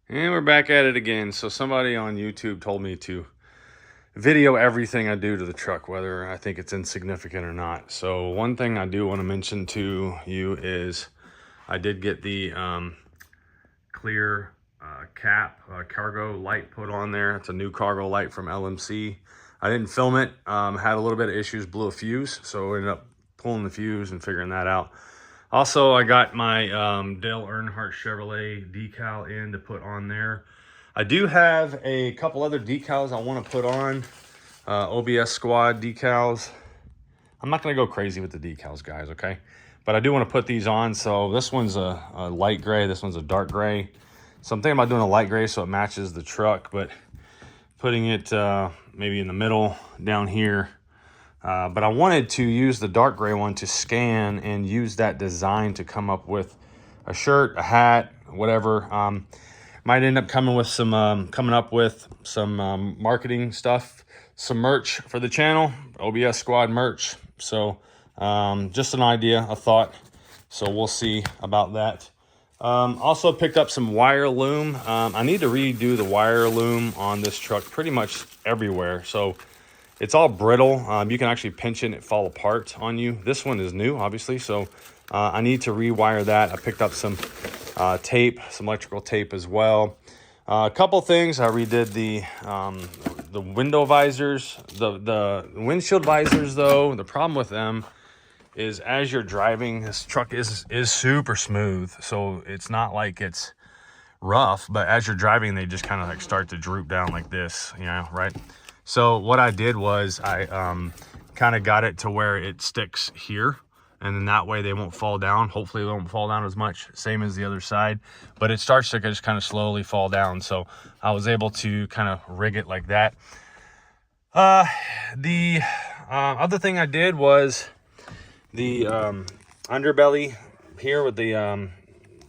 And we're back at it again. So somebody on YouTube told me to video everything I do to the truck, whether I think it's insignificant or not. So one thing I do want to mention to you is I did get the clear cap cargo light put on there. It's a new cargo light from LMC. I didn't film it, had a little bit of issues, blew a fuse, so ended up pulling the fuse and figuring that out. Also, I got my Dale Earnhardt Chevrolet decal in to put on there. I do have a couple other decals I want to put on, OBS Squad decals. I'm not going to go crazy with the decals, guys, okay? But I do want to put these on. So this one's a light gray, this one's a dark gray. So I'm thinking about doing a light gray so it matches the truck, but putting it maybe in the middle down here. But I wanted to use the dark gray one to scan and use that design to come up with a shirt, a hat, whatever. Might end up coming with some marketing stuff, some merch for the channel, OBS Squad merch. So just an idea, a thought. So we'll see about that. Also picked up some wire loom. I need to redo the wire loom on this truck pretty much everywhere. So it's all brittle. You can actually pinch it and it fall apart on you. This one is new, obviously, so I need to rewire that. I picked up some tape, some electrical tape as well. A couple things. I redid the window visors. The windshield visors, though, the problem with them is as you're driving, this truck is super smooth, so it's not like it's rough, but as you're driving, they just kind of like start to droop down like this, you know, right? So what I did was I kind of got it to where it sticks here, and then that way they won't fall down. Hopefully they won't fall down as much, same as the other side, but it starts to just kind of slowly fall down. So I was able to kind of rig it like that. The other thing I did was the underbelly here with the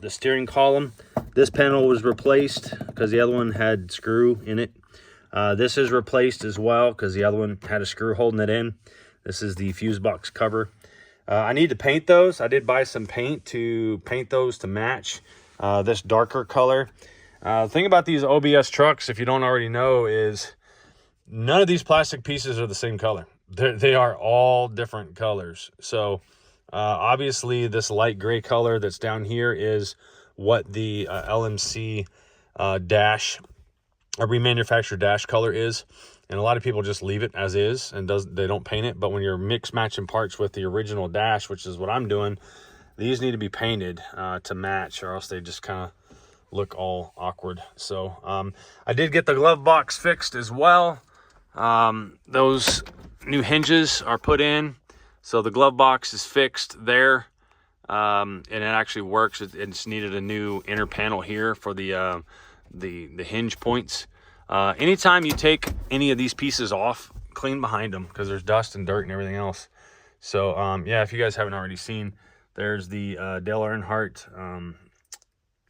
steering column. This panel was replaced because the other one had screw in it. This is replaced as well because the other one had a screw holding it in. This is the fuse box cover. I need to paint those. I did buy some paint to paint those to match this darker color. The thing about these OBS trucks, if you don't already know, is none of these plastic pieces are the same color. They are all different colors. So obviously this light gray color that's down here is what the LMC dash, a remanufactured dash color is, and a lot of people just leave it as is and they don't paint it. But when you're mix matching parts with the original dash, which is what I'm doing, these need to be painted to match, or else they just kind of look all awkward. So I did get the glove box fixed as well. Those new hinges are put in, so the glove box is fixed there, and it actually works. It's needed a new inner panel here for the hinge points. Anytime you take any of these pieces off, clean behind them because there's dust and dirt and everything else. So yeah, if you guys haven't already seen, there's the Dale Earnhardt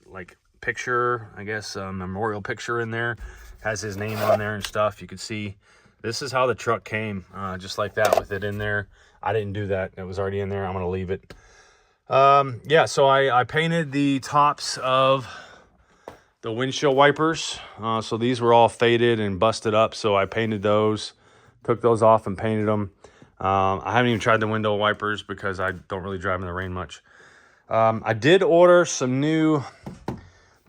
like picture, I guess, memorial picture in there, has his name on there and stuff. You can see this is how the truck came, just like that, with it in there. I didn't do that, it was already in there. I'm gonna leave it. Yeah, so I painted the tops of the windshield wipers. So these were all faded and busted up, so I painted those, took those off and painted them. I haven't even tried the window wipers because I don't really drive in the rain much. I did order some new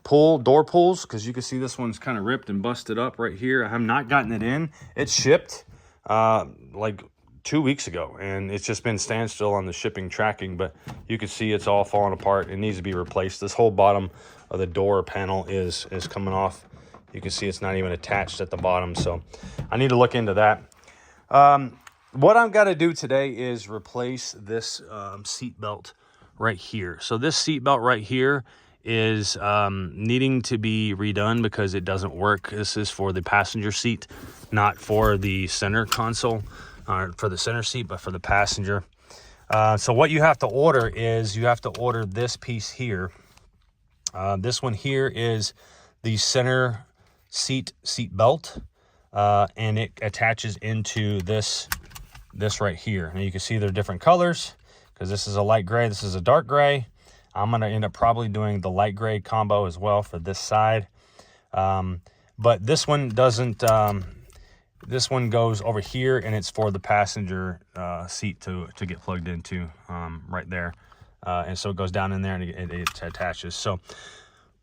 door pulls because you can see this one's kind of ripped and busted up right here. I have not gotten it in. It shipped like 2 weeks ago, and it's just been standstill on the shipping tracking, but you can see it's all falling apart. It needs to be replaced. This whole bottom of the door panel is coming off. You can see it's not even attached at the bottom, so I need to look into that. What I've got to do today is replace this seat belt right here. So this seat belt right here is needing to be redone because it doesn't work. This is for the passenger seat, not for the center console, for the center seat, but for the passenger. So what you have to order is you have to order this piece here. This one here is the center seat belt, and it attaches into this right here. Now you can see they're different colors because this is a light gray, this is a dark gray. I'm going to end up probably doing the light gray combo as well for this side. But this one doesn't. This one goes over here, and it's for the passenger seat to get plugged into right there. And so it goes down in there, and it attaches. So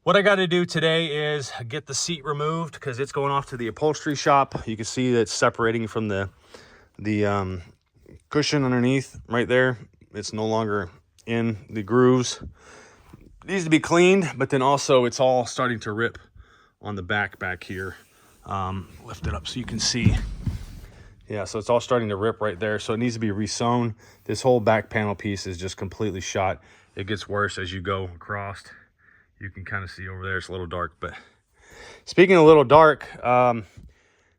what I got to do today is get the seat removed because it's going off to the upholstery shop. You can see that it's separating from the cushion underneath right there. It's no longer in the grooves. It needs to be cleaned, but then also it's all starting to rip on the back here. Lift it up so you can see. Yeah, so it's all starting to rip right there. So it needs to be re-sewn. This whole back panel piece is just completely shot. It gets worse as you go across. You can kind of see over there, it's a little dark. But speaking of a little dark,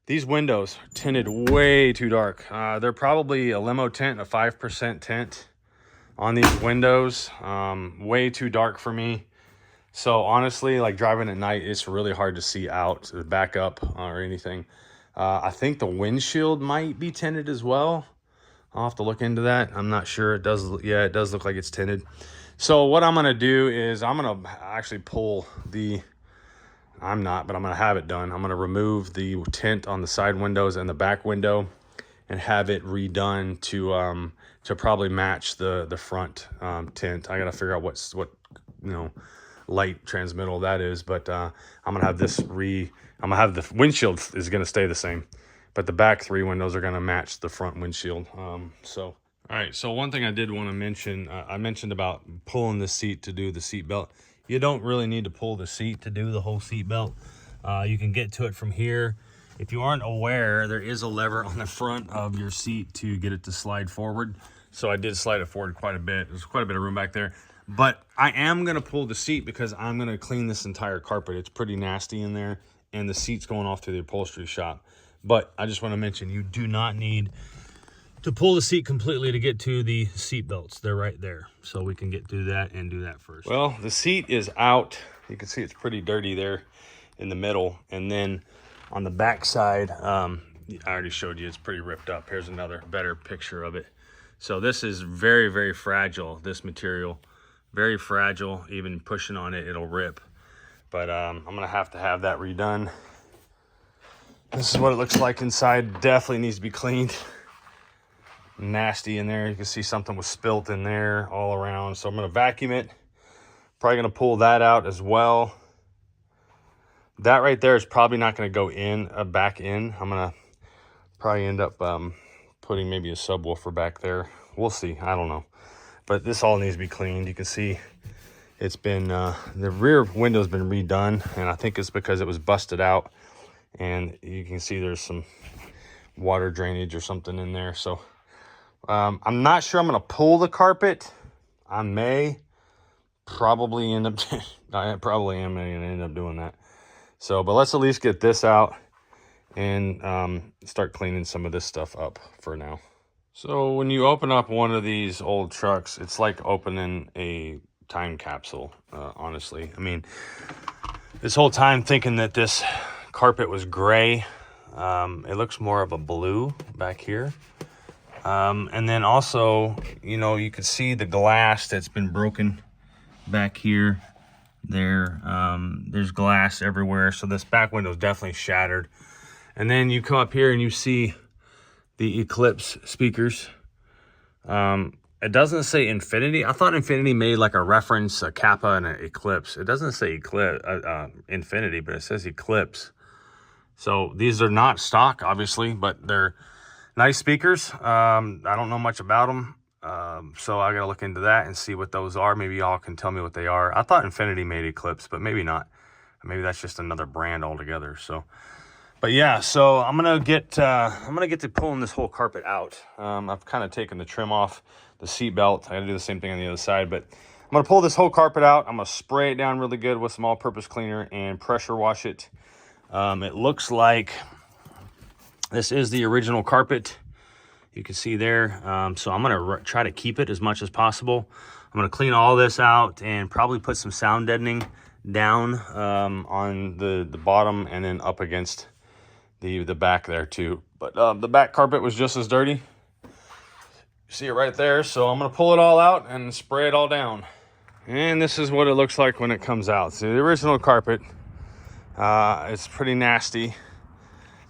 these windows are tinted way too dark. They're probably a limo tint, a 5% tint on these windows. Way too dark for me. So honestly, like driving at night, it's really hard to see out, back up or anything. I think the windshield might be tinted as well. I'll have to look into that. I'm not sure. It does. Yeah, it does look like it's tinted. So what I'm going to do is I'm going to actually pull the, I'm not, but I'm going to have it done. I'm going to remove the tint on the side windows and the back window and have it redone to probably match the front tint. I got to figure out what light transmittal that is, but I'm gonna have this I'm gonna have the windshield is gonna stay the same, but the back 3 windows are gonna match the front windshield. So all right, so one thing I did want to mention, I mentioned about pulling the seat to do the seat belt. You don't really need to pull the seat to do the whole seat belt. You can get to it from here. If you aren't aware, there is a lever on the front of your seat to get it to slide forward. So I did slide it forward quite a bit. There's quite a bit of room back there. But I am going to pull the seat because I'm going to clean this entire carpet. It's pretty nasty in there, and the seat's going off to the upholstery shop. But I just want to mention, you do not need to pull the seat completely to get to the seat belts. They're right there. So we can get through that and do that first. Well, the seat is out. You can see it's pretty dirty there in the middle. And then on the back side, I already showed you, it's pretty ripped up. Here's another better picture of it. So this is very, very fragile, this material. Very fragile. Even pushing on it, it'll rip. But I'm gonna have to have that redone. This is what it looks like inside. Definitely needs to be cleaned. Nasty in there. You can see something was spilt in there all around. So I'm gonna vacuum it. Probably gonna pull that out as well. That right there is probably not gonna go in back in. I'm gonna probably end up putting maybe a subwoofer back there. We'll see. I don't know. But this all needs to be cleaned. You can see it's been, the rear window's been redone, and I think it's because it was busted out. And you can see there's some water drainage or something in there. So I'm not sure I'm going to pull the carpet. I may probably end up, I probably am going to end up doing that. So, but let's at least get this out and start cleaning some of this stuff up for now. So when you open up one of these old trucks, it's like opening a time capsule, honestly. I mean, this whole time thinking that this carpet was gray, it looks more of a blue back here. And then also, you know, you can see the glass that's been broken back here. There's glass everywhere. So this back window is definitely shattered. And then you come up here and you see the Eclipse speakers. It doesn't say Infinity. I thought Infinity made like a reference, a Kappa and an Eclipse. It doesn't say Infinity, but it says Eclipse. So these are not stock, obviously, but they're nice speakers. I don't know much about them. So I gotta look into that and see what those are. Maybe y'all can tell me what they are. I thought Infinity made Eclipse, but maybe not. Maybe that's just another brand altogether. So, but yeah, so I'm gonna get to pulling this whole carpet out. I've kind of taken the trim off the seat belt. I gotta do the same thing on the other side, but I'm gonna pull this whole carpet out. I'm gonna spray it down really good with some all-purpose cleaner and pressure wash it. It looks like this is the original carpet. You can see there. So I'm gonna try to keep it as much as possible. I'm gonna clean all this out and probably put some sound deadening down on the bottom and then up against the back there too. But the back carpet was just as dirty. You see it right there. So I'm gonna pull it all out and spray it all down. And this is what it looks like when it comes out. So the original carpet It's pretty nasty.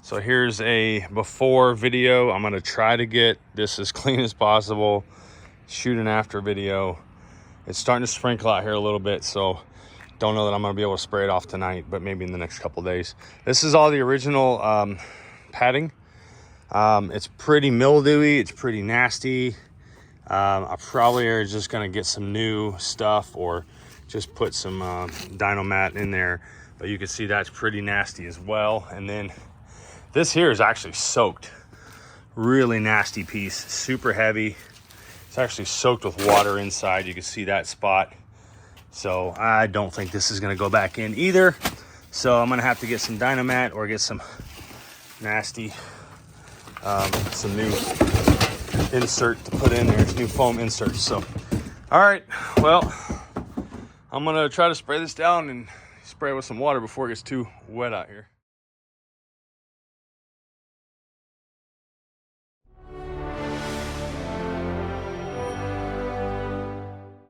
So here's a before video. I'm gonna try to get this as clean as possible, shoot an after video. It's starting to sprinkle out here a little bit, so don't know that I'm gonna be able to spray it off tonight, but maybe in the next couple days. This is all the original padding. It's pretty mildewy, it's pretty nasty. I probably are just gonna get some new stuff or just put some Dynomat in there, but you can see that's pretty nasty as well. And then this here is actually soaked. Really nasty piece, super heavy. It's actually soaked with water inside. You can see that spot. So I don't think this is gonna go back in either. So I'm gonna have to get some Dynomat or get some nasty, some new insert to put in there, new foam insert. So, all right, well, I'm gonna try to spray this down and spray it with some water before it gets too wet out here.